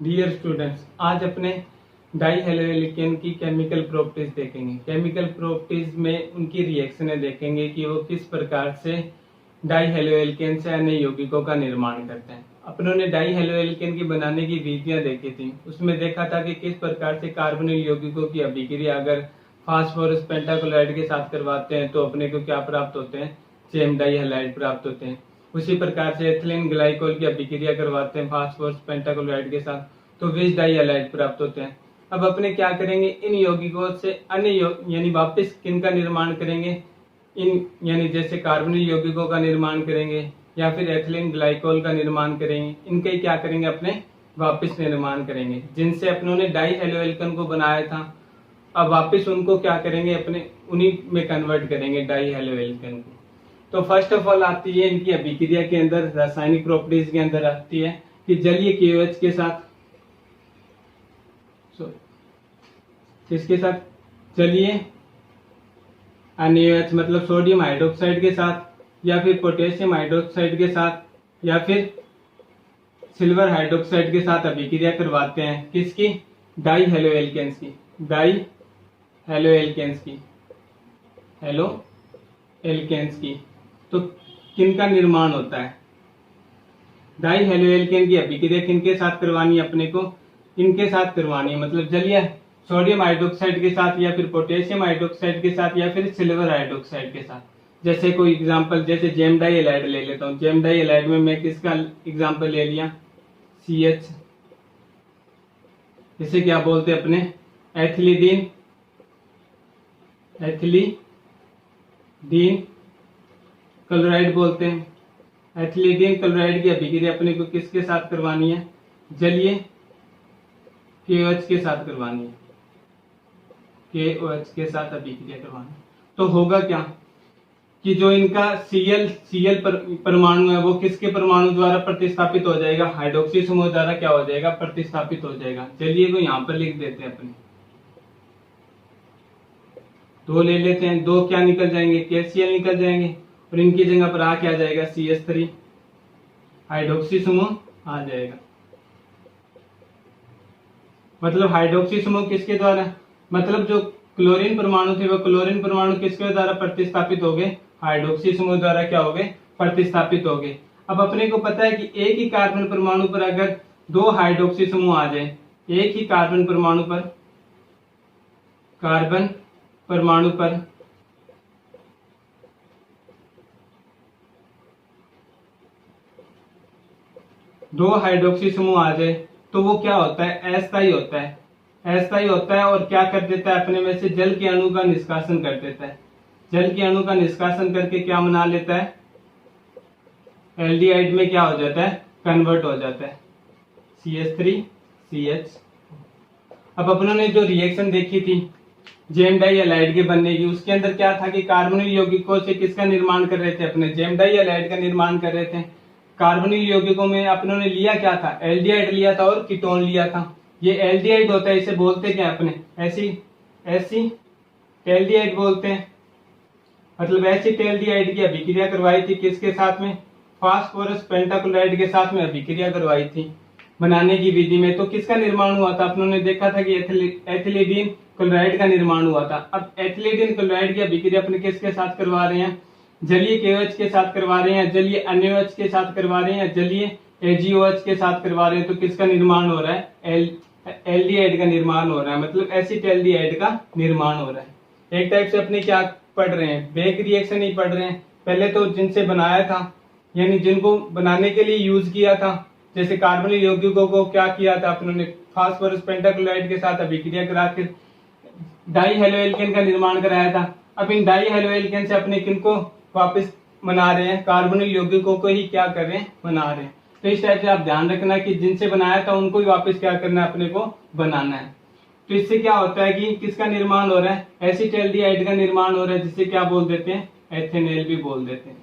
Dear students, आज अपने die halo alkane की केमिकल प्रॉपर्टीज देखेंगे। केमिकल प्रॉपर्टीज में उनकी रिएक्शनें देखेंगे कि वो किस प्रकार से डाई हेलो एल्केन से अन्य यौगिकों का निर्माण करते हैं। अपनों ने डाई हेलो एल्केन की बनाने की विधियां देखी थी। उसमें देखा था कि किस प्रकार से कार्बोनिल यौगिकों की अभिक्रिया अगर फास्फोरस पेंटाक्लोराइड के साथ करवाते हैं तो अपने को क्या प्राप्त होते हैं, सेम डाई हैलाइड प्राप्त होते हैं। उसी प्रकार से एथिलीन ग्लाइकोल की अभिक्रिया करवाते हैं फास्फोरस पेंटाक्लोराइड के साथ तो विष डाई हैलाइड प्राप्त होते हैं। अब अपने क्या करेंगे, इन यौगिकों से अन्य यानी वापस किनका निर्माण करेंगे, इन यानी जैसे कार्बोनिल यौगिकों का निर्माण करेंगे या फिर एथिलीन ग्लाइकोल का निर्माण करेंगे। इनके क्या करेंगे, अपने वापस निर्माण करेंगे जिनसे अपनों ने डाई हेलो एल्केन को बनाया था। अब वापस उनको क्या करेंगे, अपने उन्हीं में कन्वर्ट करेंगे डाई हेलो एल्केन को। तो फर्स्ट ऑफ ऑल आती है इनकी अभिक्रिया के अंदर, रासायनिक प्रॉपर्टीज के अंदर आती है कि जलीय KOH के साथ, किसके साथ, जलीय NaOH मतलब सोडियम हाइड्रोक्साइड के साथ या फिर पोटेशियम हाइड्रोक्साइड के साथ या फिर सिल्वर हाइड्रोक्साइड के साथ अभिक्रिया करवाते हैं। किसकी, डाई हेलो एल्केन्स की, डाई हेलो एल्केन्स की, हेलो एल्केन्स की। तो किनका निर्माण होता है, डाई हेलो एल्केन की अभिक्रिया किनके साथ करवानी है अपने को, इनके साथ करवानी है, मतलब जलीय सोडियम हाइड्रोक्साइड के साथ या फिर पोटेशियम हाइड्रोक्साइड के साथ या फिर सिल्वर हाइड्रोक्साइड के साथ। जैसे कोई एग्जांपल, जैसे जेम डाई हैलाइड ले लेता हूँ। जेम डाई हैलाइड में मैं किसका एग्जांपल ले लिया, CH, इसे क्या बोलते हैं अपने, एथिलीडीन, एथिलीडीन क्लोराइड बोलते हैं। एथिलीडीन क्लोराइड की अभिक्रिया अपने को किसके साथ करवानी है, जलीय KOH के साथ करवानी है, KOH के साथ अभिक्रिया करवानी है। तो होगा क्या कि जो इनका Cl परमाणु है वो किसके परमाणु द्वारा प्रतिस्थापित हो जाएगा, हाइड्रोक्सी समूह द्वारा क्या हो जाएगा, प्रतिस्थापित हो जाएगा। चलिए को यहाँ पर लिख देते हैं, अपने दो ले लेते हैं, दो क्या निकल जाएंगे, KCl निकल जाएंगे और इनकी जगह पर आ क्या जाएगा, CH3 हाइड्रोक्सी समूह आ जाएगा। मतलब हाइड्रोक्सी समूह किसके द्वारा, मतलब जो क्लोरीन परमाणु थे वो क्लोरीन परमाणु किसके द्वारा प्रतिस्थापित हो गए, हाइड्रोक्सी समूह द्वारा क्या हो गए, प्रतिस्थापित हो गए। अब अपने को पता है कि एक ही कार्बन परमाणु पर अगर दो हाइड्रोक्सी समूह आ जाए, एक ही कार्बन परमाणु पर दो हाइड्रोक्सी समूह आ जाए तो वो क्या होता है, अस्थायी होता है, अस्थायी होता है और क्या कर देता है, अपने में से जल के अणु का निष्कासन कर देता है। जल के अणु का निष्कासन करके क्या बना लेता है, एल्डिहाइड में क्या हो जाता है, कन्वर्ट हो जाता है, CH3CH। अब अपनों ने जो रिएक्शन देखी थी जेम डाई हैलाइड के बनने की, उसके अंदर क्या था कि कार्बोनिल यौगिकों से किसका निर्माण कर रहे थे, अपने जेम डाई हैलाइड का निर्माण कर रहे थे। कार्बोनिल यौगिकों में अपनों ने लिया क्या था, एल्डिहाइड लिया था और कीटोन लिया था। ये एल्डिहाइड होता है, इसे बोलते क्या अपने, एसिटेल्डिहाइड बोलते हैं। मतलब एसिटेल्डिहाइड की अभिक्रिया करवाई थी किसके साथ में, फास्फोरस पेंटाक्लोराइड के साथ में अभिक्रिया करवाई थी बनाने की विधि में। तो किसका निर्माण हुआ था, अपनों ने देखा था कि एथिलीडीन क्लोराइड का निर्माण हुआ था। अब एथिलीडीन क्लोराइड की अभिक्रिया अपने किसके साथ करवा रहे हैं, जलीय KOH के साथ करवा रहे हैं, जलीय NaOH के साथ करवा रहे हैं, जलीय AgOH के साथ करवा रहे हैं। तो किसका निर्माण हो रहा है, एल्डिहाइड का निर्माण हो रहा है, मतलब एसिटेल्डिहाइड का निर्माण हो रहा है। एक टाइप से अपने क्या पढ़ रहे हैं, बैक रिएक्शन ही पढ़ रहे हैं। पहले तो जिनसे बनाया था यानी जिनको बनाने के लिए यूज किया था, जैसे कार्बोनिल यौगिकों को क्या किया था अपनों ने, फास्फोरस पेंटाक्लोराइड के साथ अभिक्रिया करा के डाई हेलो एल्केन का निर्माण कराया था। अब इन डाई हेलो एल्केन से अपने किनको वापस बना रहे हैं, कार्बोनिल यौगिकों को ही क्या कर रहे हैं, बना रहे हैं। तो इस टाइप से आप ध्यान रखना कि जिनसे बनाया था उनको ही वापस क्या करना है, अपने को बनाना है। तो इससे क्या होता है कि किसका निर्माण हो रहा है, एसिटेल्डिहाइड का निर्माण हो रहा है, जिसे क्या बोल देते हैं, एथेनॉल भी बोल देते हैं,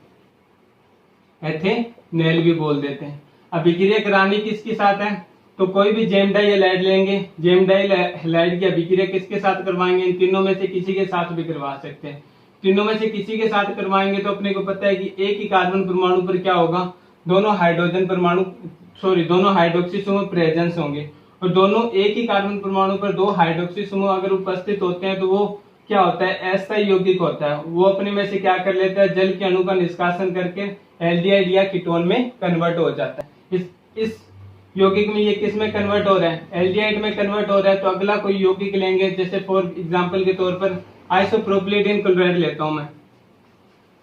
एथेनॉल भी बोल देते हैं। अभिक्रिया करानी किसके साथ है, तो कोई भी जेम डाई हैलाइड लेंगे, जेम डाई हैलाइड की अभिक्रिया किसके साथ करवाएंगे, इन तीनों में से किसी के साथ भी करवा सकते हैं। तीनों में से किसी के साथ करवाएंगे तो अपने को पता है कि एक ही कार्बन परमाणु पर क्या होगा, दोनों हाइड्रोजन परमाणु दोनों हाइड्रोक्सी समूह प्रेजेंस होंगे और दोनों एक ही कार्बन परमाणु पर दो हाइड्रोक्सी समूह अगर उपस्थित होते हैं तो वो क्या होता है, अस्थायी यौगिक होता है। वो अपने में से क्या कर लेता है, जल के अणु का निष्कासन करके एल्डिहाइड या कीटोन में कन्वर्ट हो जाता है। इस यौगिक में ये किस में कन्वर्ट हो रहा है, एल्डिहाइड में कन्वर्ट हो रहा है। तो अगला कोई यौगिक लेंगे, जैसे फॉर एग्जांपल के तौर पर आइसोप्रोपिलीडिन क्लोराइड लेता हूं मैं,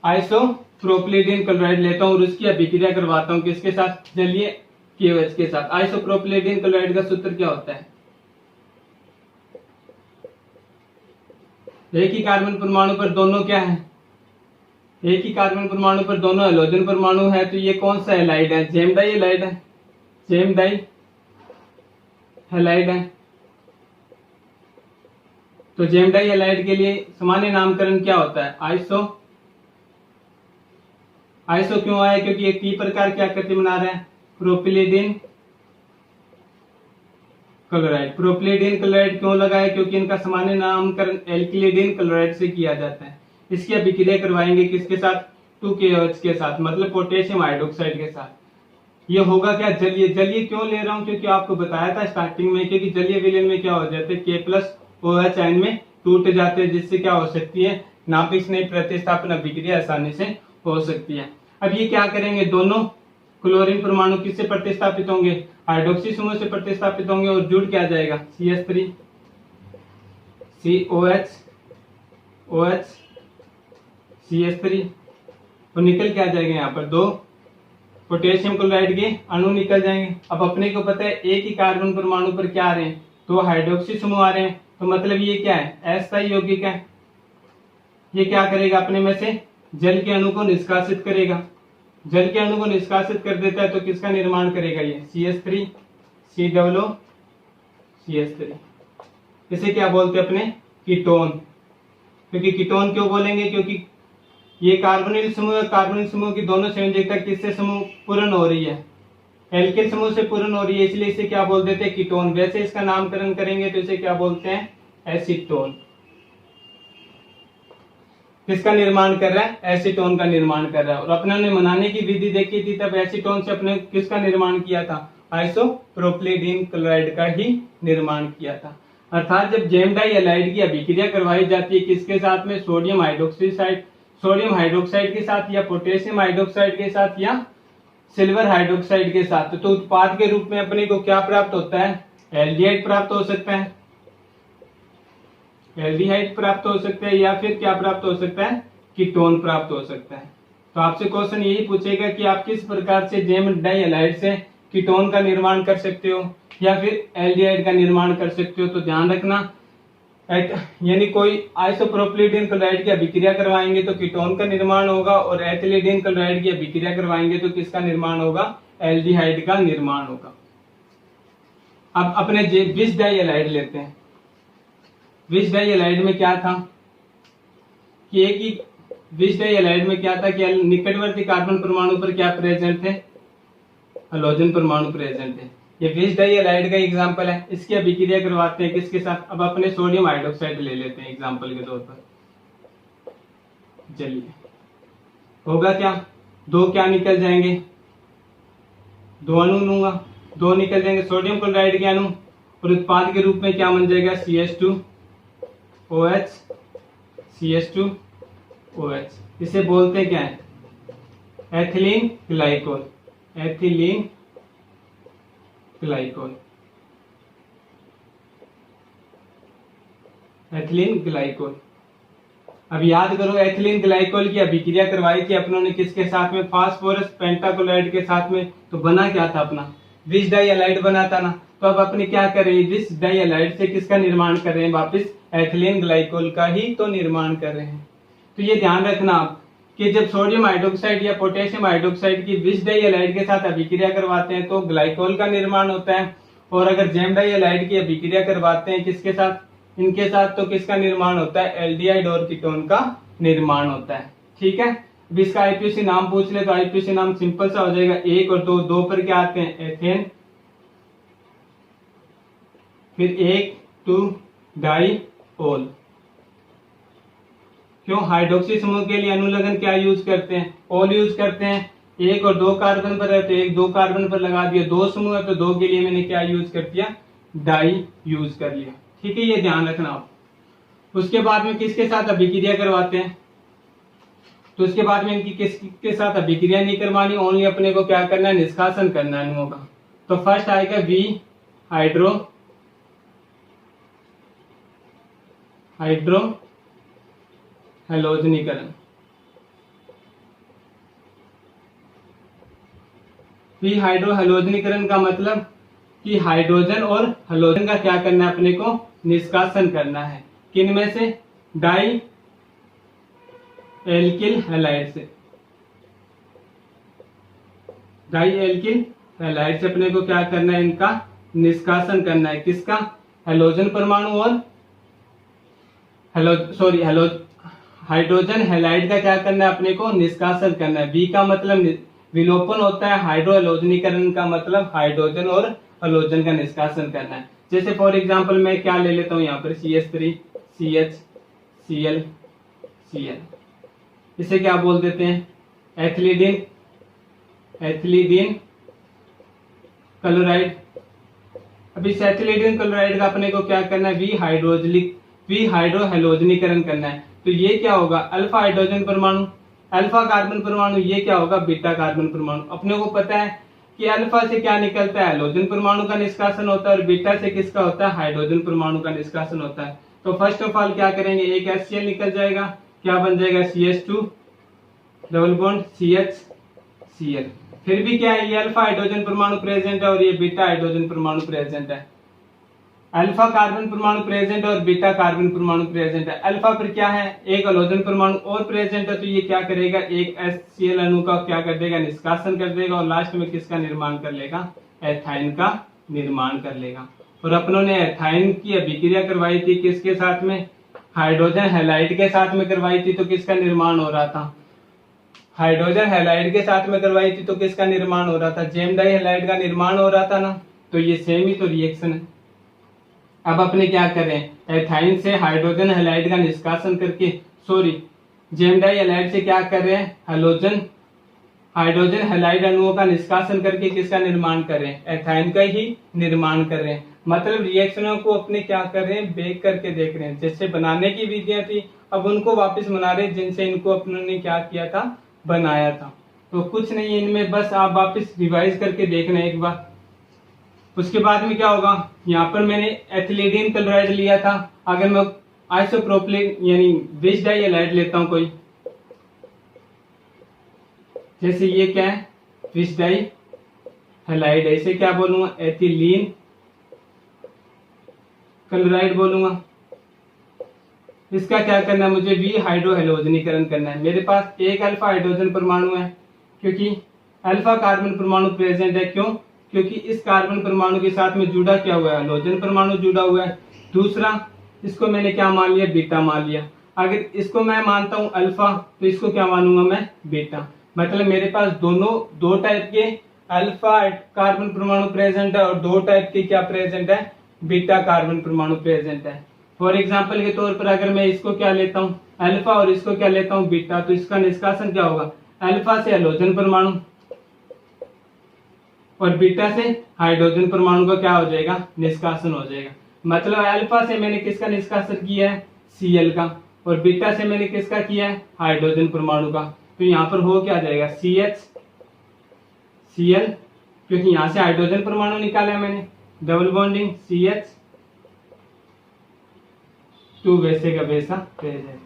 आइसोप्रोपिलीडिन क्लोराइड लेता हूं और उसकी अभिक्रिया करवाता हूं किसके साथ, जलीय KOH के साथ। आइसोप्रोपिलीडिन क्लोराइड का सूत्र क्या होता है, एक ही कार्बन परमाणु पर दोनों क्या है, एक ही कार्बन परमाणु पर दोनों हैलोजन परमाणु है। तो ये कौन सा हैलाइड है, जेम डाई हैलाइड है, जेम डाई हैलाइड है। तो जेम डाई हैलाइड के लिए सामान्य नामकरण क्या होता है, आइसो। आइसो क्यों आया, क्योंकि एक की प्रकार की आकृति बना रहा है, प्रोपिलीडिन क्लोराइड। प्रोपिलीडिन क्लोराइड क्यों लगा है, क्योंकि इनका सामान्य नामकरण एल्किलिडिन क्लोराइड से किया जाता है। इसकी अभिक्रिया करवाएंगे किसके साथ, 2KOH के साथ, मतलब पोटेशियम हाइड्रोक्साइड के साथ। ये होगा क्या, जलीय। जलीय क्यों ले रहा हूं, क्योंकि आपको बताया था स्टार्टिंग में, क्योंकि जलीय विलयन में क्या हो जाते हैं, K+OH आयन में टूट जाते हैं, जिससे क्या हो सकती है, नाभिक स्नेह प्रतिस्थापन अभिक्रिया आसानी से हो सकती है। अब ये क्या करेंगे, दोनों क्लोरीन परमाणु किससे प्रतिस्थापित होंगे, हाइड्रोक्सी समूह से प्रतिस्थापित होंगे और जुड़ क्या जाएगा, CH3 COH OH CH3 और निकल क्या जाएगा, यहाँ पर दो पोटेशियम क्लोराइड के अणु निकल जाएंगे। अब अपने को पता है एक ही कार्बन परमाणु पर क्या आ रहे हैं, दो हाइड्रोक्सी समूह आ रहे हैं, तो मतलब ये क्या है, अस्थायी यौगिक है। ये क्या करेगा, अपने में से जल के अणु को निष्कासित करेगा। जल के अणु को निष्कासित कर देता है तो किसका निर्माण करेगा, ये CH3 COO CH3। इसे क्या बोलते हैं अपने, कीटोन। क्योंकि कीटोन क्यों बोलेंगे, क्योंकि ये कार्बोनिल समूह, कार्बोनिल समूह की दोनों संयोजकता किससे समूह पूर्ण हो रही है, एल्किल समूह से पूर्ण हो रही है, इसलिए इसे क्या बोल देते हैं, कीटोन। वैसे इसका नामकरण करेंगे तो इसे क्या बोलते हैं, एसीटोन। किसका निर्माण कर रहा है, एसीटोन का निर्माण कर रहा है। और अपने ने बनाने की विधि देखी थी, तब एसीटोन से अपने किसका निर्माण किया था, आइसोप्रोपिलीडिन क्लोराइड का ही निर्माण किया था। अर्थात जब जेम डाई हैलाइड की अभिक्रिया करवाई जाती है किसके साथ में, सोडियम हाइड्रोक्साइड, सोडियम हाइड्रोक्साइड के साथ या पोटेशियम हाइड्रोक्साइड के साथ या सिल्वर हाइड्रोक्साइड के साथ, तो उत्पाद के रूप में अपने को क्या प्राप्त होता है, एल्डिहाइड प्राप्त हो सकता है, एल्डिहाइड प्राप्त हो सकता है, या फिर क्या प्राप्त हो सकता है, कीटोन प्राप्त हो सकता है। तो आपसे क्वेश्चन यही पूछेगा कि आप किस प्रकार से जेम डाई हैलाइड से कीटोन का निर्माण कर सकते हो या फिर एल्डिहाइड का निर्माण कर सकते हो। तो ध्यान रखना, यानी कोई आइसोप्रोपिलीडिन क्लोराइड की अभिक्रिया करवाएंगे तो कीटोन का निर्माण होगा, और एथिलीडिन क्लोराइड की अभिक्रिया करवाएंगे तो किसका निर्माण होगा, एल्डिहाइड का निर्माण होगा। अब अपने विष डाई हैलाइड लेते हैं। विष डाई हैलाइड में क्या था कि एक ही विष डाई हैलाइड में क्या था कि निकटवर्ती कार्बन परमाणु पर क्या प्रेजेंट थे, हैलोजन परमाणु प्रेजेंट है। ये विष डाई हैलाइड का एग्जांपल है। इसकी अभिक्रिया करवाते हैं किसके साथ, अब अपने सोडियम हाइड्रोक्साइड ले लेते हैं एग्जांपल के तौर पर। चलिए होगा क्या, दो क्या निकल जाएंगे, दो अणु लूंगा, दो निकल जाएंगे सोडियम क्लोराइड के अणु, और उत्पाद के रूप में क्या बन जाएगा, CH2OH CH2OH। इसे बोलते हैं क्या है, ethylene glycol, ethylene glycol, ethylene glycol. अब याद करो, एथिलीन ग्लाइकोल की अभिक्रिया करवाई थी अपनों ने किसके साथ में, फास्फोरस पेंटाक्लोराइड के साथ में। तो बना क्या था अपना, विष डाई हैलाइड बना था ना। तो अब अपने क्या कर रहे हैं, विष डाई हैलाइड से किसका निर्माण कर रहे हैं, वापस एथिलीन ग्लाइकोल का ही तो निर्माण कर रहे हैं। तो ये ध्यान रखना आप कि जब सोडियम हाइड्रोक्साइड या पोटेशियम हाइड्रोक्साइड की विष डाई हैलाइड के साथ अभिक्रिया करवाते हैं तो ग्लाइकोल का निर्माण होता है, और अगर जेम डाई हैलाइड की अभिक्रिया करवाते हैं किसके साथ, इनके साथ, तो किसका निर्माण होता है, एल्डिहाइड और कीटोन का निर्माण होता है। ठीक है, अब इसका आईपीसी नाम पूछ ले तो आईपीसी नाम सिंपल सा हो जाएगा, एक और दो, दो पर क्या आते हैं, एथेन, फिर 1,2 डाइओल। क्यों, हाइड्रोक्सी समूह के लिए अनुलग्न क्या यूज करते हैं, ओल यूज करते हैं। एक और दो कार्बन पर है तो एक दो कार्बन पर लगा दिया, दो समूह है तो दो के लिए मैंने क्या यूज कर दिया, डाई यूज कर लिया। ठीक है, ये ध्यान रखना आप। उसके बाद में किसके साथ अभिक्रिया करवाते हैं, तो उसके बाद में इनकी किसके साथ अभिक्रिया नहीं करवानी, ओनली अपने को क्या करना है, निष्कासन करना है अणुओं का। तो फर्स्ट आएगा वी हाइड्रो हैलोजनीकरण। वी हाइड्रो हैलोजनीकरण का मतलब कि हाइड्रोजन और हैलोजन का क्या करना है, अपने को निष्कासन करना है। किन में से, डाई एल्किल हैलाइड से। डाई एल्किल हैलाइड से अपने को क्या करना है, इनका निष्कासन करना है। किसका, हैलोजन परमाणु और हाइड्रोजन हैलाइड का क्या करना है, अपने को निष्कासन करना है। बी का मतलब विलोपन होता है, हाइड्रो हैलोजनीकरण का मतलब हाइड्रोजन और हैलोजन का निष्कासन करना है। जैसे फॉर एग्जांपल मैं क्या ले लेता हूं यहाँ पर, CH3 CH Cl Cl, इसे क्या बोल देते हैं, एथिलीडीन क्लोराइड। अब इस एथिलीडीन क्लोराइड का अपने को क्या करना है, वी हाइड्रो हैलोजनीकरण करना है। तो ये क्या होगा, अल्फा हाइड्रोजन परमाणु, अल्फा कार्बन परमाणु, ये क्या होगा, बीटा कार्बन परमाणु। अपने को पता है कि अल्फा से क्या निकलता है, हैलोजन परमाणु का निष्कासन होता है, और बीटा से किसका होता है, हाइड्रोजन परमाणु का निष्कासन होता है। तो फर्स्ट ऑफ ऑल क्या करेंगे, एक HCl निकल जाएगा, क्या बन जाएगा, CH2 double bond CH Cl। फिर भी क्या है, ये अल्फा हाइड्रोजन परमाणु प्रेजेंट है और ये बीटा हाइड्रोजन परमाणु प्रेजेंट है। अल्फा कार्बन परमाणु प्रेजेंट है और बीटा कार्बन परमाणु प्रेजेंट है। अल्फा पर क्या है, एक हैलोजन परमाणु और प्रेजेंट है, तो ये क्या करेगा, एक HCl अणु का क्या कर देगा, निष्कासन कर देगा, और लास्ट में किसका निर्माण कर लेगा, एथाइन का निर्माण कर लेगा। और अपनों ने एथाइन की अभिक्रिया करवाई थी किसके साथ में, हाइड्रोजन हैलाइड के साथ में करवाई थी, तो किसका निर्माण हो रहा था, हाइड्रोजन हैलाइड के साथ में करवाई थी, तो किसका निर्माण हो रहा था, जेम डाई हैलाइड का निर्माण हो रहा था ना। तो ये सेम ही तो रिएक्शन है। अब अपने क्या करें, एथाइन से हाइड्रोजन हैलाइड का निष्कासन करके, जेम डाई हैलाइड से क्या कर रहे हैं, हाइड्रोजन हैलाइड अणुओं का निष्कासन करके किसका निर्माण कर रहे हैं, एथाइन का ही निर्माण कर रहे हैं। मतलब रिएक्शनों को अपने क्या कर रहे हैं, बेक करके देख रहे हैं। जैसे बनाने की विधियां थी, अब उनको वापस बना रहे हैं जिनसे इनको अपनों ने क्या किया था, बनाया था। तो कुछ नहीं है इनमें, बस आप वापस रिवाइज करके देखना एक बार। उसके बाद में क्या होगा, यहाँ पर मैंने एथिलीडीन क्लोराइड लिया था, अगर मैं आइसोप्रोपिलीन यानी विच डाई हैलाइड लेता हूं कोई, जैसे ये क्या है, विच डाई हैलाइड है, इसे क्या बोलूंगा, एथिलीन क्लोराइड बोलूंगा। इसका क्या करना है, मुझे वी हाइड्रो हैलोजनीकरण करना है। मेरे पास एक अल्फा हाइड्रोजन परमाणु है, क्योंकि अल्फा कार्बन परमाणु प्रेजेंट है। क्यों, क्योंकि इस कार्बन परमाणु के साथ में जुड़ा क्या हुआ है, हैलोजन परमाणु जुड़ा हुआ है। दूसरा, इसको मैंने क्या मान लिया, बीटा मान लिया। अगर इसको मैं मानता हूं अल्फा, तो इसको क्या मानूंगा मैं, बीटा। मतलब मेरे पास दो टाइप के अल्फा कार्बन परमाणु प्रेजेंट है और दो टाइप के क्या प्रेजेंट है, बीटा कार्बन परमाणु प्रेजेंट है। फॉर एग्जाम्पल के तौर पर अगर मैं इसको क्या लेता हूँ अल्फा और इसको क्या लेता हूँ बीटा, तो इसका निष्कासन क्या होगा, अल्फा से हैलोजन परमाणु और बीटा से हाइड्रोजन परमाणु का क्या हो जाएगा, निष्कासन हो जाएगा। मतलब अल्फा से मैंने किसका निष्कासन किया है, Cl का, और बीटा से मैंने किसका किया है, हाइड्रोजन परमाणु का। तो यहाँ पर हो क्या जाएगा, Cl, क्योंकि यहाँ से हाइड्रोजन परमाणु निकाला है मैंने, डबल बॉन्डिंग CH, टू वैसे का वैसा रह जाएगा।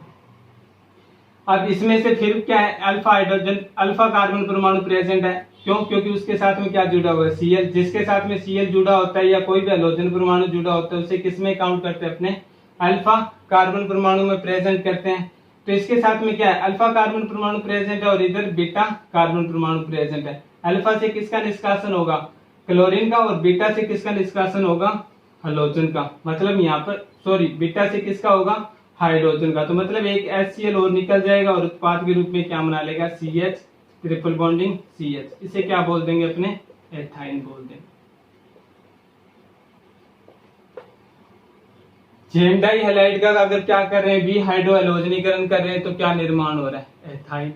अब इसमें से फिर क्या है, अल्फा कार्बन परमाणु प्रेजेंट है। क्यों, क्योंकि उसके साथ में क्या जुड़ा हुआ है, Cl। जिसके साथ में Cl जुड़ा होता है या कोई भी हैलोजन परमाणु जुड़ा होता है, उसे किसमें काउंट करते हैं, अपने अल्फा कार्बन परमाणु में प्रेजेंट करते हैं। तो इसके साथ में क्या है, अल्फा कार्बन परमाणु प्रेजेंट है और इधर बीटा कार्बन परमाणु प्रेजेंट है। अल्फा से किसका निष्कासन होगा, क्लोरीन का, और बीटा से किसका निष्कासन होगा, हैलोजन का। मतलब यहाँ पर बीटा से किसका होगा, हाइड्रोजन का। तो मतलब एक HCl और निकल जाएगा और उत्पाद के रूप में क्या बना लेगा, CH, ट्रिपल बॉन्डिंग CH। इसे क्या बोल देंगे, अपने एथाइन बोल देंगे। जेम डाई हैलाइड का अगर क्या कर रहे हैं, वी हाइड्रो हैलोजनीकरण कर रहे हैं, तो क्या निर्माण हो रहा है, एथाइन।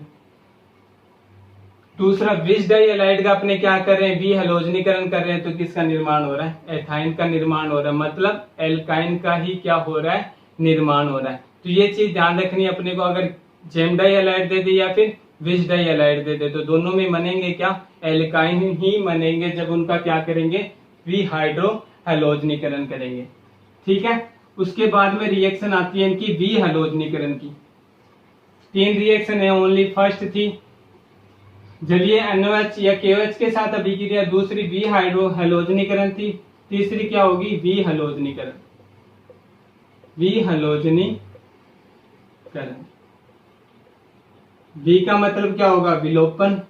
दूसरा विच डाई हैलाइड का अपने क्या कर रहे हैं, वी हैलोजनीकरण कर रहे हैं, तो किसका निर्माण हो रहा है, एथाइन का निर्माण हो रहा है, मतलब एल्काइन का ही क्या हो रहा है, निर्माण हो रहा है। तो ये चीज ध्यान रखनी है अपने को, अगर जेम डाई हैलाइड दे दे या फिर विच डाई हैलाइड दे दे तो दोनों में बनेंगे क्या, एल्काइन ही बनेंगे जब उनका क्या करेंगे, वी हाइड्रो हैलोजनीकरण करेंगे। ठीक है, उसके बाद में रिएक्शन आती है इनकी वी हैलोजनीकरण की। 3 रिएक्शन है ओनली, फर्स्ट थी जलीय NOH या KOH के साथ अभिक्रिया, दूसरी वी हाइड्रो हैलोजनीकरण थी, तीसरी क्या होगी, वी हैलोजनीकरण। वी हैलोजनीकरण, वी का मतलब क्या होगा, विलोपन,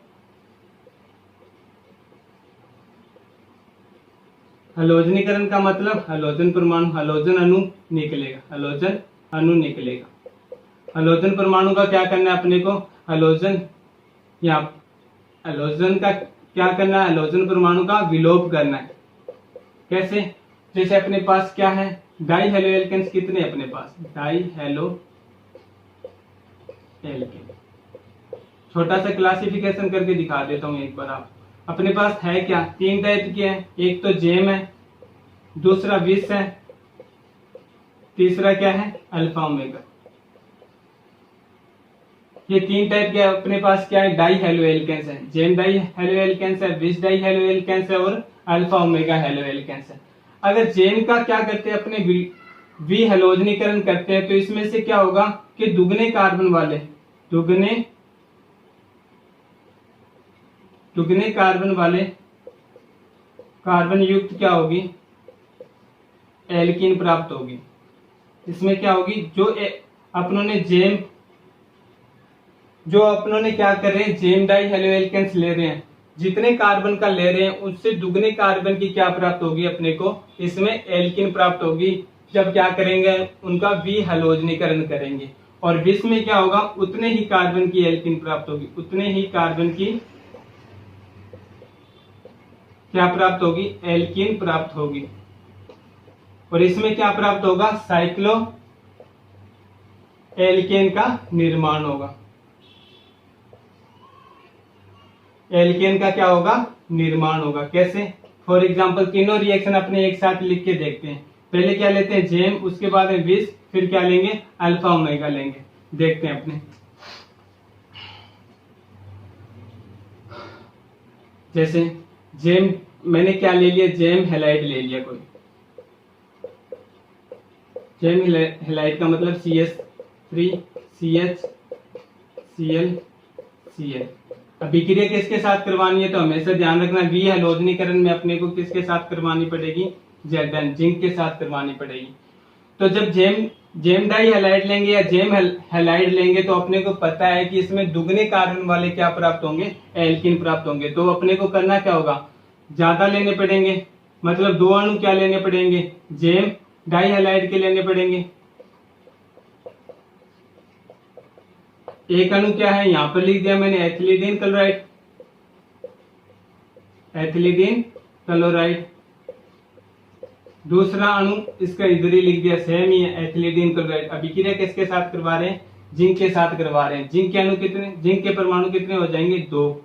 हैलोजनीकरण का मतलब हैलोजन परमाणु, हैलोजन अणु निकलेगा, हैलोजन अणु निकलेगा। हैलोजन परमाणु का क्या करना है अपने को, हैलोजन या हैलोजन का क्या करना है, हैलोजन परमाणु का विलोप करना है। कैसे, जैसे अपने पास क्या है, डाई हेलो एल्केन्स कितने अपने पास, डाई हेलो एल्केन, छोटा सा क्लासिफिकेशन करके दिखा देता हूं एक बार। आप अपने पास है क्या, 3 टाइप के हैं, एक तो जेम है, दूसरा विस है, तीसरा क्या है, अल्फा ओमेगा। ये 3 टाइप के अपने पास क्या है, डाई हेलो एल्केन्स है, जेम डाई हेलो एल्केन्स है, विस डाई हेलो एल्केन्स है और अल्फा ओमेगा हेलो एल्केन्स है। अगर जेम का क्या करते हैं अपने वी हैलोजनीकरण करते हैं तो इसमें से क्या होगा कि दुगने कार्बन वाले, दुगने कार्बन वाले कार्बन युक्त क्या होगी, एल्कीन प्राप्त होगी। इसमें क्या होगी, जो अपनों ने क्या कर रहे हैं, जेम डाई हेलो एल्केन्स ले रहे हैं, जितने कार्बन का ले रहे हैं उससे दुगने कार्बन की क्या प्राप्त होगी अपने को, इसमें एल्कीन प्राप्त होगी। जब क्या करेंगे, उनका वी हैलोजनीकरण करेंगे, और विष में क्या होगा, उतने ही कार्बन की एल्कीन प्राप्त होगी, उतने ही कार्बन की क्या प्राप्त होगी, एल्कीन प्राप्त होगी। और इसमें क्या प्राप्त होगा, साइक्लो एल्केन का निर्माण होगा, एल्केन का क्या होगा, निर्माण होगा। कैसे, फॉर एग्जांपल तीनों रिएक्शन अपने एक साथ लिख के देखते हैं। पहले क्या लेते हैं, जेम, उसके बाद में विष, फिर क्या लेंगे, अल्फा ओमेगा लेंगे। देखते हैं अपने, जैसे जेम मैंने क्या ले लिया, जेम हैलाइड ले लिया कोई, जेम हैलाइड का मतलब CH3 CH Cl Cl। अभिक्रिया किसके साथ करवानी है, तो हमेशा ध्यान रखना वी हैलोजनीकरण में अपने को किसके साथ करवानी पड़ेगी, Zn, जिंक के साथ करवानी पड़ेगी। तो जब जेम डाई हैलाइड लेंगे या जेम हैलाइड लेंगे तो अपने को पता है कि इसमें दुगने कार्बन वाले क्या प्राप्त होंगे, एल्कीन प्राप्त होंगे। तो अपने को करना क्या होगा, ज्यादा लेने पड़ेंगे, मतलब 2 अणु क्या लेने पड़ेंगे, जेम डाई हैलाइड के लेने पड़ेंगे। एक अणु क्या है, यहां पर लिख दिया मैंने, एथिलीन क्लोराइड, एथिलीन क्लोराइड। दूसरा अणु इसका इधर ही लिख दिया, सेम ही है, एथिलीन क्लोराइड। अभिक्रिया किसके साथ करवा रहे हैं, जिंक के साथ करवा रहे हैं। जिंक के अणु कितने, जिंक के परमाणु कितने हो जाएंगे, 2।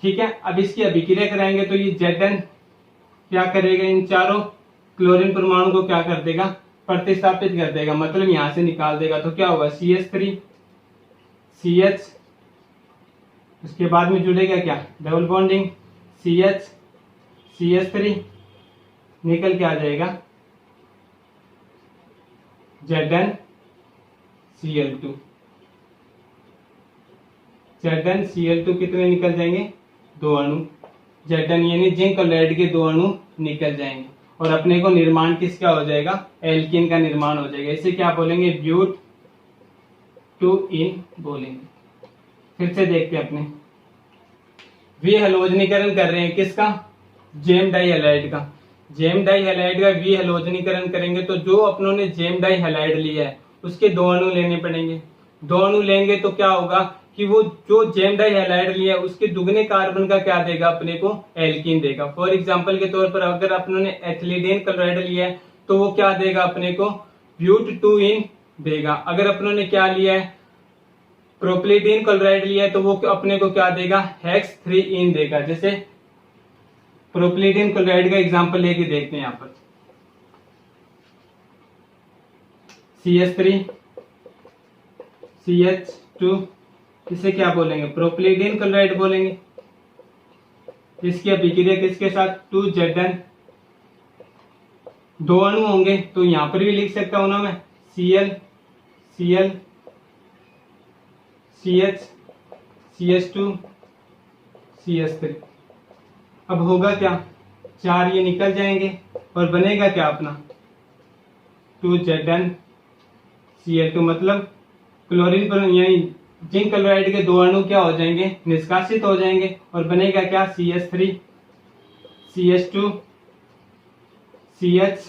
ठीक है, अब इसकी अभिक्रिया कराएंगे तो ये Zn क्या करेगा, इन चारों क्लोरीन परमाणु को क्या कर देगा, प्रतिस्थापित कर देगा, मतलब यहां से निकाल देगा। तो क्या होगा, CH3 CH, उसके बाद में जुड़ेगा क्या, डबल बॉन्डिंग CH CH3, निकल के आ जाएगा Zn Cl2। Zn Cl2 कितने निकल जाएंगे, 2 अणु। Zn यानी जिंक क्लोराइड के 2 अणु निकल जाएंगे, और अपने को निर्माण किसका हो जाएगा, एल्कीन का निर्माण हो जाएगा। इसे क्या बोलेंगे, ब्यूट 2 इन बोलेंगे। फिर से देखते हैं अपने, वी हैलोजनीकरण कर रहे हैं किसका, जेम डाई हैलाइड का। जेम डाई हैलाइड का वी हैलोजनीकरण करेंगे तो जो अपनों ने जेम डाई हैलाइड लिया है उसके 2 अणु लेने पड़ेंगे। 2 अणु लेंगे तो क्या होगा कि वो जो जेम डाई हैलाइड लिया है उसके दुगने कार्बन का क्या देगा, अपने को एल्कीन देगा। फॉर एग्जांपल के तौर पर अगर अपनों ने एथिलीन क्लोराइड लिया है तो वो क्या देगा, अपने को ब्यूट 2 इन देगा। अगर अपनों ने क्या लिया है, प्रोपिलीडीन क्लोराइड लिया है तो वो अपने को क्या देगा, हेक्स 3इन देगा। जैसे प्रोपिलीडीन क्लोराइड का एग्जांपल लेके देखते हैं यहाँ पर, CH3 CH2, इसे क्या बोलेंगे, प्रोपिलीडीन क्लोराइड बोलेंगे। इसकी अभिक्रिया किसके साथ, 2Zn, दो अणु होंगे तो यहां पर भी लिख सकता हूं ना मैं, Cl Cl CH CH2 CH3। अब होगा क्या, 4 ये निकल जाएंगे और बनेगा क्या अपना 2Zn Cl2, मतलब क्लोरीन पर यानी जिंक क्लोराइड के दो अणु क्या हो जाएंगे, निष्कासित हो जाएंगे और बनेगा क्या CH3 CH2 CH,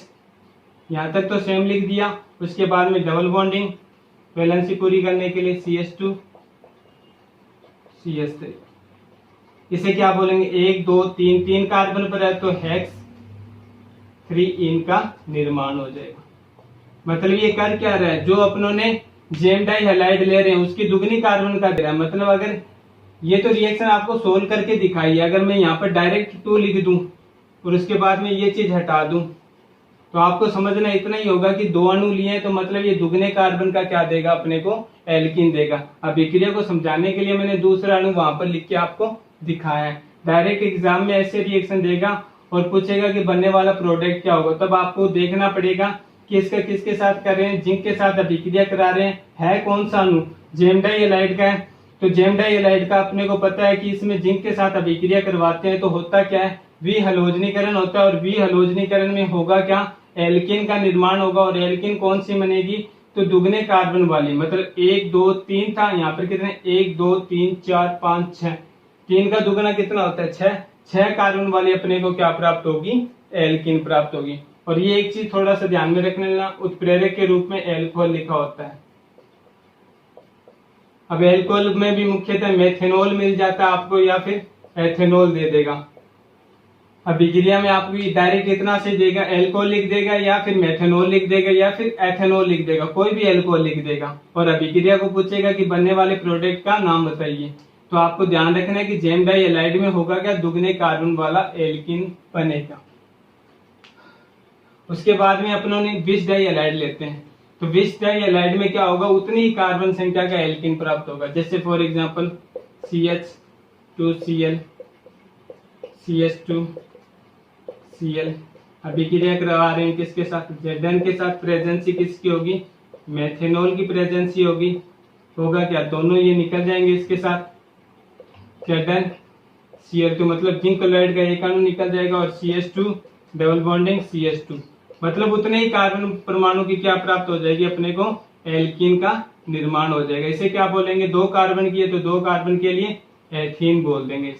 यहां तक तो सेम लिख दिया। उसके बाद में डबल बॉन्डिंग वैलेंसी पूरी करने के लिए CH2 CH3, इसे क्या बोलेंगे, 1 2 3, 3 कार्बन पर है तो हेक्स 3इन का निर्माण हो जाएगा। मतलब ये कर क्या रहा है, जो अपनों ने जेम डाई हैलाइड ले रहे हैं उसकी दुगनी कार्बन का दे रहा है। मतलब अगर ये तो रिएक्शन आपको सोल्व करके दिखाई है, अगर मैं यहाँ पर डायरेक्ट 2 लिख दूं और उसके बाद में ये चीज हटा दूं तो आपको समझना इतना ही होगा कि दो अणु लिए तो मतलब ये दुगने कार्बन का क्या देगा, अपने को एल्कीन देगा। अब अभिक्रिया को समझाने के लिए मैंने दूसरा अणु वहां पर लिख के आपको दिखाया है। डायरेक्ट एग्जाम में ऐसे रिएक्शन देगा और पूछेगा कि बनने वाला प्रोडक्ट क्या होगा, तब आपको देखना पड़ेगा कि इसका किसके साथ कर रहे हैं, जिंक के साथ अभिक्रिया करा रहे हैं, है कौन सा अणु, जेम डाई हैलाइड का है। तो जेम डाई हैलाइड का अपने को पता है कि इसमें जिंक के साथ अभिक्रिया करवाते हैं तो होता क्या है, विहलोजनीकरण होता है और विहलोजनीकरण में होगा क्या, एल्कीन का निर्माण होगा। और एल्कीन कौन सी बनेगी, तो दुगने कार्बन वाली, मतलब 1 2 3 था, यहाँ पर कितने 1 2 3 4 5 6, 3 का दुगना कितना होता है 6, 6 कार्बन वाली अपने को क्या प्राप्त होगी, एल्कीन प्राप्त होगी। और ये एक चीज थोड़ा सा ध्यान में रखने लेना, उत्प्रेरक के रूप में एल्कोहल लिखा होता है। अब एल्कोहल में भी मुख्यतः मेथेनॉल मिल जाता है आपको या फिर एथेनॉल दे देगा। अभिक्रिया में आपको डायरेक्ट इतना से देगा, एल्कोहल लिख देगा या फिर मेथेनॉल लिख देगा या फिर एथेनॉल लिख देगा, कोई भी एल्कोहल लिख देगा। और अभिक्रिया को पूछेगा कि बनने वाले प्रोडक्ट का नाम बताइए, तो आपको ध्यान रखना है कि जेम डाई हैलाइड में होगा क्या, दुगने कार्बन वाला एल्कीन बनेगा। उसके बाद में अपनों ने विष डाई हैलाइड लेते हैं, तो विष डाई हैलाइड में क्या होगा, उतनी ही कार्बन संख्या का एल्कीन प्राप्त होगा। जैसे for example CH2Cl CH2 Cl, अभिक्रिया करवा रहे हैं किसके साथ, Zn के साथ, प्रेजेंसी किसकी होगी, मेथेनॉल की प्रेजेंसी होगी। होगा क्या, दोनों ये निकल जाएंगे इसके साथ, Zn Cl2 मतलब जिंक क्लोराइड का एक अणु निकल जाएगा और CH2 डबल बॉन्डिंग CH2, मतलब उतने ही कार्बन परमाणु की क्या प्राप्त हो जाएगी, अपने को एल्कीन का निर्माण हो जाएगा। इसे क्या बोलेंगे, 2 कार्बन की है तो 2 कार्बन के लिए एथीन बोल देंगे।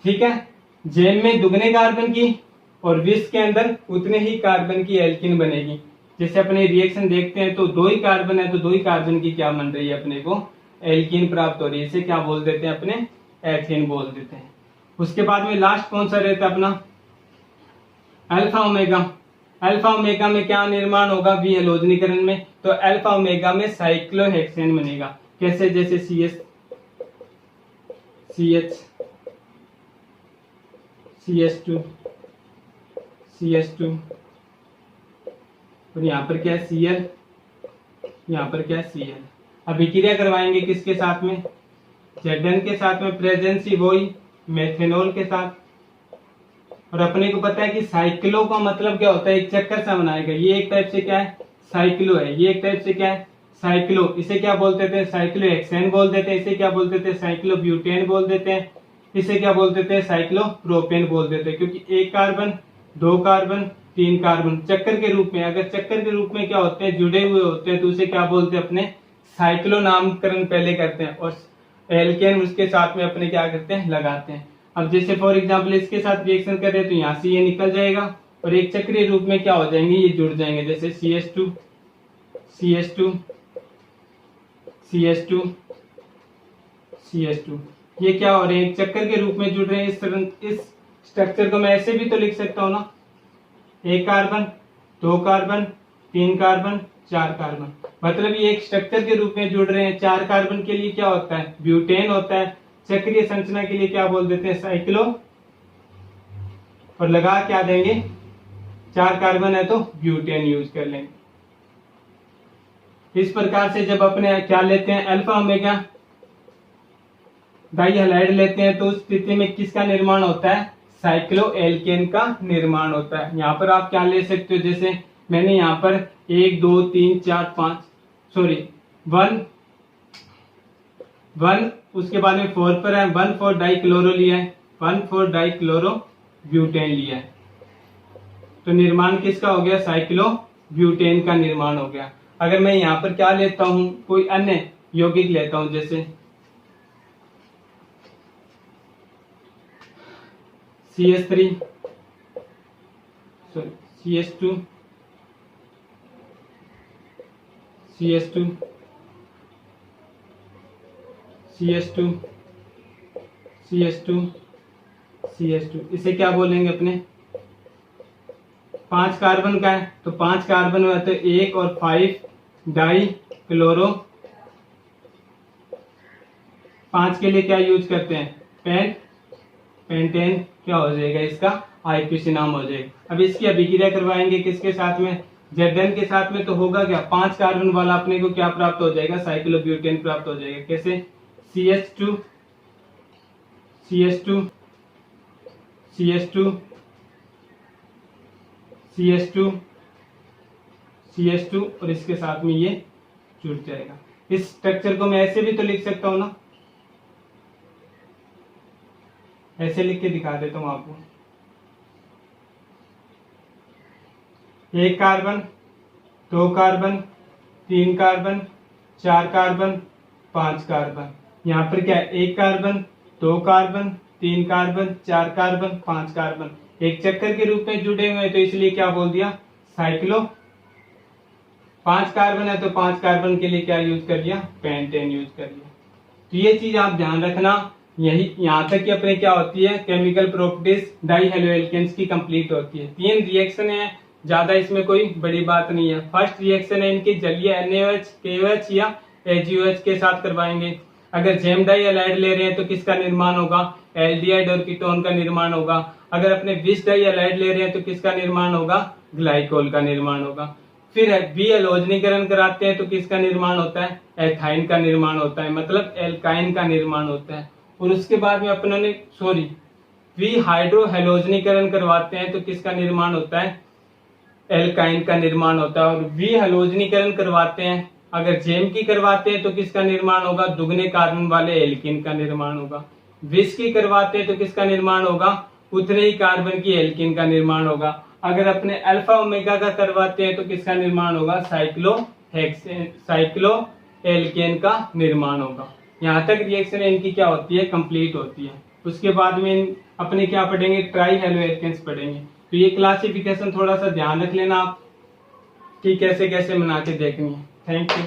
ठीक है, जेम में दुगने कार्बन की और विष के अंदर उतने ही कार्बन की एल्कीन बनेगी। जैसे अपने रिएक्शन देखते हैं तो 2 ही कार्बन है तो 2 ही कार्बन की क्या बन रही है, अपने को एल्कीन प्राप्त हो रही है। इसे क्या बोल देते हैं, अपने एथीन बोल देते हैं। उसके बाद में लास्ट कौन सा रहता है अपना, अल्फा ओमेगा। अल्फा ओमेगा में क्या निर्माण होगा, विहलोजनीकरण में, तो अल्फा ओमेगा में साइक्लोहेक्सेन बनेगा। कैसे, जैसे CH2 और यहाँ पर क्या है Cl, यहाँ पर क्या है Cl। अभिक्रिया करवाएंगे किसके साथ में, Zn के साथ में, प्रेजेंसी वही मेथेनॉल के साथ। और अपने को पता है कि साइक्लो का मतलब क्या होता है, एक चक्कर सा बनाएगा। ये एक टाइप से क्या है, साइक्लो है, ये एक टाइप से क्या है, साइक्लो। इसे क्या बोलते थे, साइक्लोहेक्सेन बोल देते हैं। इसे क्या बोलते थे, साइक्लोब्यूटेन बोल देते हैं। इसे क्या बोलते थे, साइक्लोप्रोपेन बोल देते हैं। क्योंकि 1 कार्बन 2 कार्बन 3 कार्बन चक्कर के रूप में, अगर चक्कर के रूप में क्या होते हैं, जुड़े हुए होते हैं तो उसे क्या बोलते हैं, अपने साइक्लो नामकरण पहले करते हैं और एल्केन उसके साथ में अपने क्या करते हैं, लगाते हैं। अब जैसे फॉर एग्जांपल इसके साथ रिएक्शन कर रहे हैं तो यहाँ से ये निकल जाएगा और एक चक्रीय रूप में क्या हो जाएंगे, ये जुड़ जाएंगे। जैसे CH2 ये क्या हो रहे हैं, एक चक्कर के रूप में जुड़ रहे हैं। इस स्ट्रक्चर को मैं ऐसे भी तो लिख सकता हूँ ना, 1 कार्बन 2 कार्बन 3 कार्बन 4 कार्बन, मतलब ये एक स्ट्रक्चर के रूप में जुड़ रहे हैं। 4 कार्बन के लिए क्या होता है? ब्यूटेन होता है। चक्रीय संरचना के लिए क्या बोल देते हैं? साइक्लो। और लगा क्या देंगे? 4 कार्बन है तो ब्यूटेन यूज कर लेंगे। इस प्रकार से जब अपने क्या लेते हैं? अल्फा ओमेगा डाई हैलाइड लेते हैं तो उस स्थिति में किसका निर्माण होता है? साइक्लो एल्केन का निर्माण होता है। यहाँ पर आप क्या ले सकते हो? जैसे मैंने यहाँ पर 1 2 3 4 5 सॉरी 1 उसके बाद में 4 पर है 1,4 डाइक्लोरो लिया है, 1,4 डाइक्लोरो ब्यूटेन लिया है। तो निर्माण किसका हो गया? साइक्लो ब्यूटेन का निर्माण हो गया। अगर मैं यहाँ पर क्या लेता हूं? कोई अन्य यौगिक लेता हूं, जैसे CH3 sorry CH2 CH2 CH2 CH2 CH2 इसे क्या बोलेंगे अपने? 5 कार्बन का है तो 5 कार्बन में तो 1 और 5 डाई क्लोरो। 5 के लिए क्या यूज करते हैं? पेंटेन क्या हो जाएगा? इसका आईपीसी नाम हो जाएगा। अब इसकी अभिक्रिया करवाएंगे किसके साथ में? Zn के साथ में। तो होगा क्या? 5 कार्बन वाला अपने को क्या प्राप्त हो जाएगा? साइक्लोब्यूटेन प्राप्त हो जाएगा। कैसे? CH2 CH2 CH2 CH2 CH2 और इसके साथ में ये जुड़ जाएगा। इस स्ट्रक्चर को मैं ऐसे भी तो लिख सकता हूं ना, ऐसे लिख के दिखा देता हूं आपको। 1 carbon 2 carbon 3 carbon 4 carbon 5 carbon. यहाँ पर क्या है? 1 carbon 2 carbon 3 carbon 4 carbon 5 carbon एक चक्कर के रूप में जुड़े हुए हैं, तो इसलिए क्या बोल दिया? साइक्लो। 5 कार्बन है तो 5 कार्बन के लिए क्या यूज कर लिया? पेंटेन यूज कर लिया। तो ये चीज आप ध्यान रखना। यही यहाँ तक कि अपने क्या होती है? केमिकल प्रॉपर्टीज डाई हेलोएल्केन्स की कंप्लीट होती है। 3 रिएक्शन है, ज्यादा इसमें कोई बड़ी बात नहीं है। फर्स्ट रिएक्शन है इनकी जलीय NaOH KOH या AgOH के साथ करवाएंगे। अगर जेम डाई हैलाइड ले रहे हैं तो किसका निर्माण होगा? एल्डिहाइड और कीटोन का निर्माण होगा। अगर अपने विष डाई हैलाइड ले रहे हैं तो किसका निर्माण होगा? ग्लाइकोल का निर्माण होगा। फिर बी हैलोजनीकरण कराते हैं तो किसका निर्माण होता है? एथाइन का निर्माण होता है, मतलब एल्काइन का निर्माण होता है। और उसके बाद में अपनों ने वी हाइड्रो हैलोजनीकरण करवाते हैं तो किसका निर्माण होता है? एल्काइन का निर्माण होता है। और वी हैलोजनीकरण करवाते हैं, अगर जेम की करवाते हैं तो किसका निर्माण होगा? दुगने कार्बन वाले एल्किन का निर्माण होगा। विष की करवाते हैं तो किसका निर्माण होगा? उतने ही कार्बन की एल्किन का निर्माण होगा। अगर अपने अल्फा ओमेगा का करवाते हैं तो किसका निर्माण होगा? साइक्लो एल्केन का निर्माण होगा। यहाँ तक रिएक्शन इनकी क्या होती है? कंप्लीट होती है। उसके बाद में अपने क्या पढ़ेंगे? ट्राई हेलोएल्केन्स पढ़ेंगे। तो ये क्लासिफिकेशन थोड़ा सा ध्यान रख लेना आप कि कैसे कैसे बना के देखनी है। Thank you.